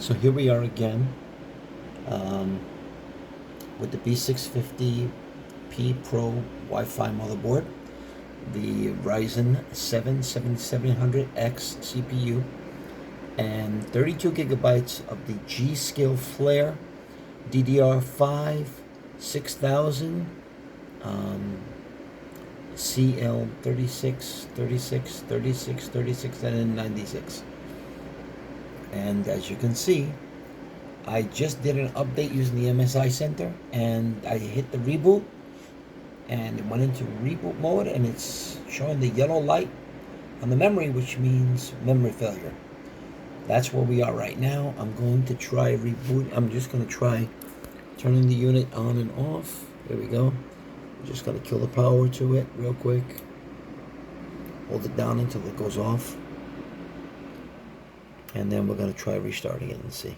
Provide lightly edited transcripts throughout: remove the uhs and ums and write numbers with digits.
So here we are again um, with the B650 P Pro Wi-Fi motherboard, the Ryzen 7700X CPU, and 32 gigabytes of the G.Skill Flare DDR5 6000 CL 36, 36, 36, 36, and 96. And as you can see, I just did an update using the MSI Center, and I hit the reboot, and it went into reboot mode, and it's showing the yellow light on the memory, which means memory failure. That's where we are right now. I'm going to try reboot. I'm just going to try turning the unit on and off. There we go. I'm just going to kill the power to it real quick. Hold it down until it goes off. And then we're going to try restarting it and see.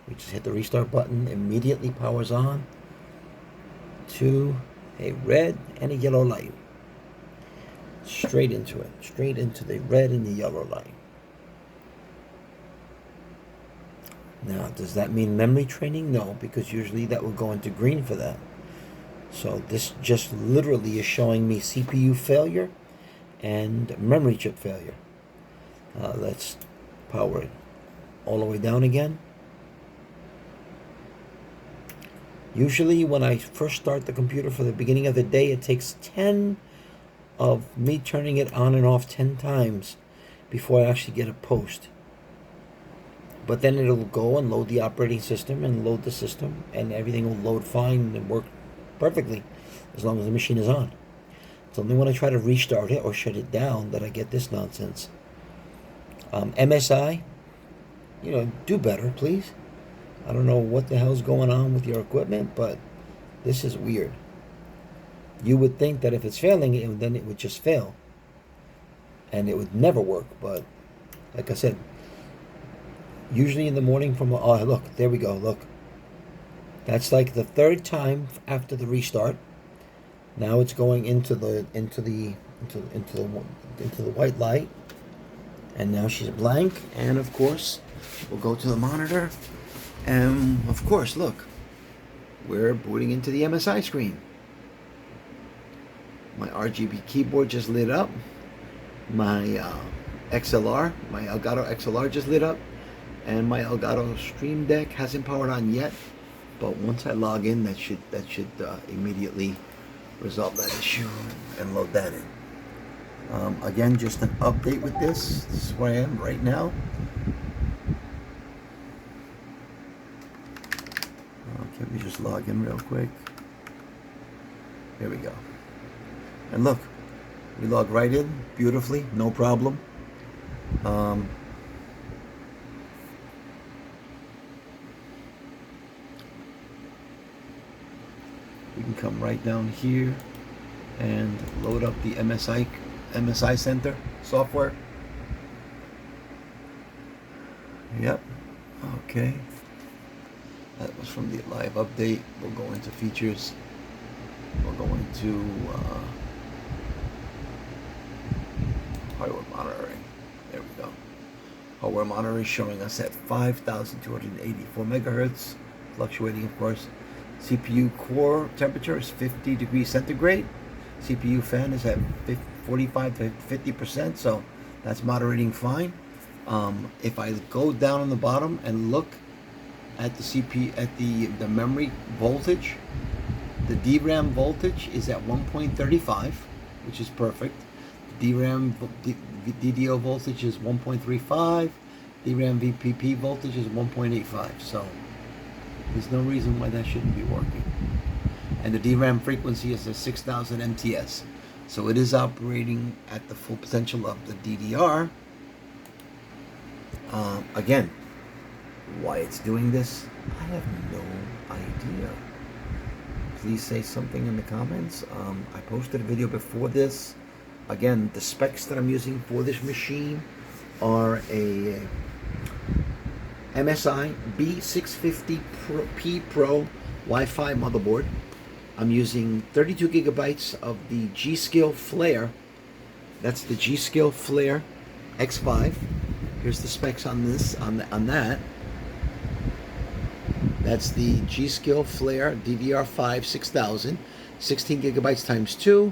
We just hit the restart button, immediately powers on to a red and a yellow light. Straight into it, straight into the red and the yellow light. Now, does that mean memory training? No, because usually that will go into green for that. So this just literally is showing me CPU failure and memory chip failure. Let's power it all the way down again. Usually when I first start the computer for the beginning of the day, it takes 10 of me turning it on and off 10 times before I actually get a post. But then it'll go and load the operating system and load the system, and everything will load fine and work perfectly as long as the machine is on. It's only when I try to restart it or shut it down that I get this nonsense. MSI, do better, please. I don't know what the hell's going on with your equipment, but this is weird. You would think that if it's failing, then it would just fail. And it would never work, but like I said, usually in the morning oh, look, there we go, look. That's like the third time after the restart. Now it's going into the white light. And now she's blank, and of course, we'll go to the monitor. And of course, look, we're booting into the MSI screen. My RGB keyboard just lit up. My XLR, my Elgato XLR just lit up. And my Elgato Stream Deck hasn't powered on yet. But once I log in, that should immediately resolve that issue and load that in. Again, just an update with this. This is where I am right now. Okay, let me just log in real quick. There we go. And look, we log right in beautifully, no problem. We can come right down here and load up the MSI Center software. Yep. Okay. That was from the live update. We'll go into features. We'll go into hardware monitoring. There we go. Hardware monitoring showing us at 5,284 megahertz, fluctuating, of course. CPU core temperature is 50 degrees centigrade. CPU fan is at 45 to 50%, so that's moderating fine. If I go down on the bottom and look at the CPU, at the memory voltage, the DRAM voltage is at 1.35, which is perfect. DRAM DDO voltage is 1.35. DRAM VPP voltage is 1.85. So there's no reason why that shouldn't be working. And the DRAM frequency is a 6000 MTS. So it is operating at the full potential of the DDR. Again, why it's doing this, I have no idea. Please say something in the comments. I posted a video before this. Again, the specs that I'm using for this machine are a MSI B650 P Pro Wi-Fi motherboard. I'm using 32 gigabytes of the G.Skill Flare. That's the G.Skill Flare X5. Here's the specs on this, on that. That's the G.Skill Flare DDR5 6000, 16 gigabytes times 2,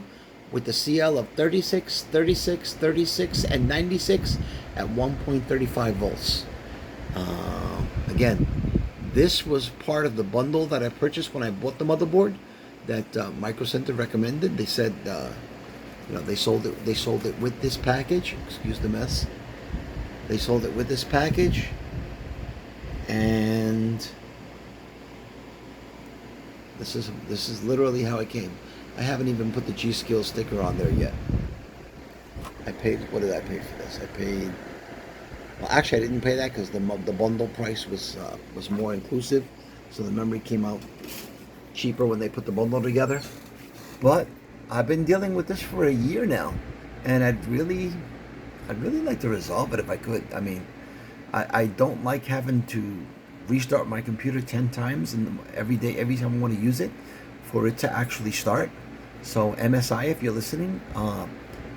with the CL of 36, 36, 36, and 96 at 1.35 volts. Again, this was part of the bundle that I purchased when I bought the motherboard that Micro Center recommended. They said, they sold it. They sold it with this package. Excuse the mess. They sold it with this package, and this is literally how it came. I haven't even put the G.Skill sticker on there yet. I paid. What did I pay for this? I paid. Well, actually, I didn't pay that because the bundle price was more inclusive, so the memory came out cheaper when they put the bundle together. But I've been dealing with this for a year now, and I'd really like to resolve it if I could. I mean, I don't like having to restart my computer 10 times every day, every time I want to use it, for it to actually start. So MSI, if you're listening,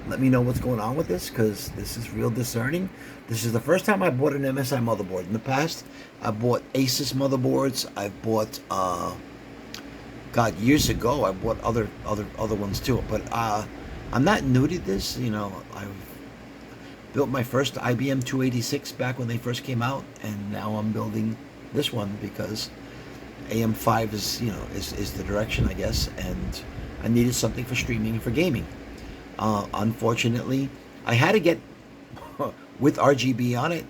let me know what's going on with this, because this is real discerning. This is the first time I bought an MSI motherboard. In the past, I bought Asus motherboards. I've bought, God, years ago, I bought other ones too. But I'm not new to this. I've built my first IBM 286 back when they first came out, and now I'm building this one because AM5 is the direction, I guess, and I needed something for streaming and for gaming. Unfortunately, I had to get with RGB on it.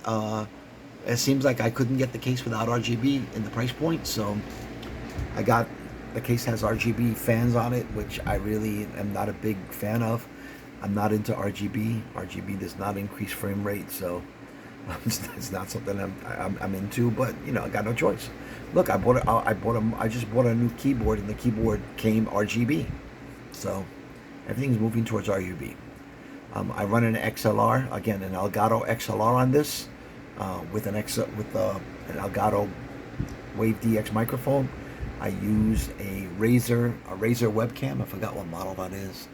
It seems like I couldn't get the case without RGB in the price point, so I got the case has RGB fans on it, which I really am not a big fan of. I'm not into RGB. RGB does not increase frame rate, so it's not something I'm into. But I got no choice. Look, I just bought a new keyboard, and the keyboard came RGB, so everything's moving towards RGB. I run an XLR, again, an Elgato XLR on this, with an Elgato Wave DX microphone. I use a Razer webcam. I forgot what model that is.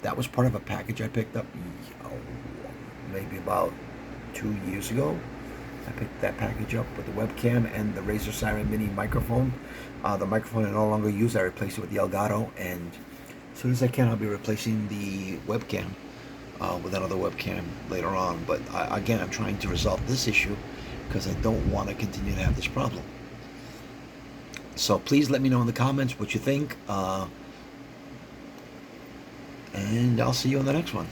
That was part of a package I picked up maybe about 2 years ago. I picked that package up with the webcam and the Razer Siren Mini microphone. The microphone I no longer use. I replaced it with the Elgato, and as soon as I can, I'll be replacing the webcam with another webcam later on. But again, I'm trying to resolve this issue because I don't want to continue to have this problem. So please let me know in the comments what you think, and I'll see you on the next one.